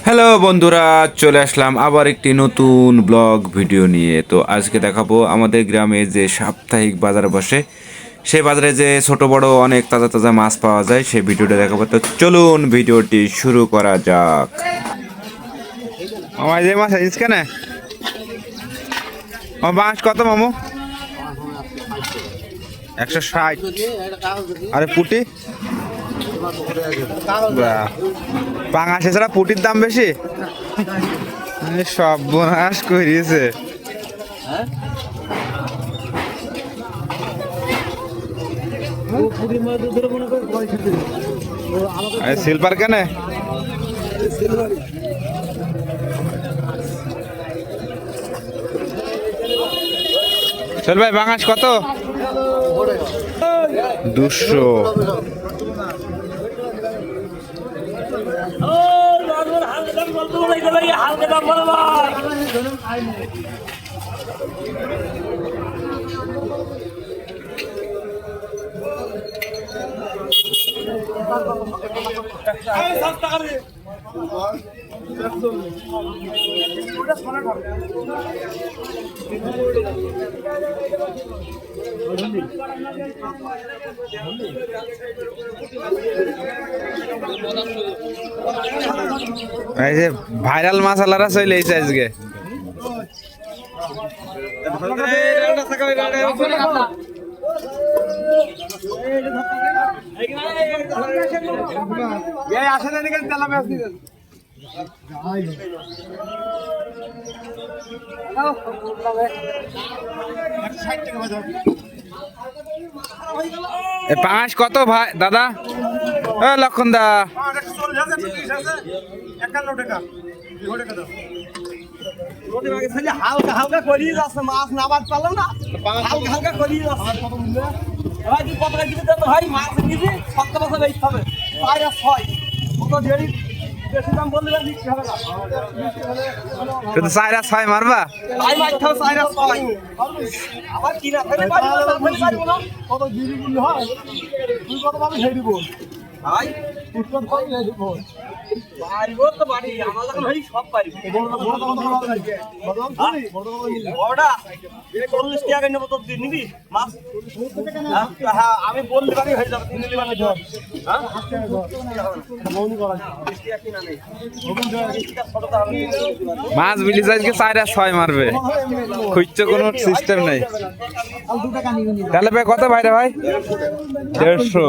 Hello বন্ধুরা, চলে আসলাম আবার একটি নতুন ব্লগ ভিডিও নিয়ে। তো আজকে দেখাবো আমাদের গ্রামে যে সাপ্তাহিক বাজার বসে, সেই বাজারে যে ছোট বড় অনেক তাজা তাজা মাছ পাওয়া যায় সেই ভিডিওটা দেখাবো। তো চলুন ভিডিওটি শুরু করা যাক। আমার যে মাছ আছিস কেন বাঁশ কত মামু? 160। আরে পুটি পাঙাশ এছাড়া পুটির দাম বেশি। সব বোনাস করিয়েছে। সিলভার কেন চল ভাই, বাঙাস কত? 200। এই যে ভাইরাল মাসালারা চলে এসেছে আজকে। পাঁচ কত ভাই দাদা? লক্ষণ দা হালকা হালকা করিয়ে যাচ্ছে, মাছ নামাজ পারলো না, হালকা হালকা করিয়ে যাচ্ছে। কত দিতে ভাই মাছ নিবি 7 বছর বেশি হবে, 4 আর 6 কত দেরি বেশি দাম বললে বিক্রি হবে না। শুধু 4 আর 6 মারবা? তাই মারতে হবে 4 আর 6 আবার কি না ফেলে পারবো না। কত দিবি বললে হয়, তুই কত পাবি সেই দিব ভাই, উৎপন্ন করে দিব পারবো তো বাড়ি আমরা যখন ভাই সব পারি। বড়টা 40 টাকা নেবো, তো নিবি মাছ? হ্যাঁ আমি বলতে পারি হয়ে যাবে, 3 নিলি মানে ধর। হ্যাঁ মাছ বিলি আজকে 4 আর 6 মারবে, খুঁজছে কোনো সিস্টেম নেই। তাহলে ভাই কত ভাই রে ভাই? 150।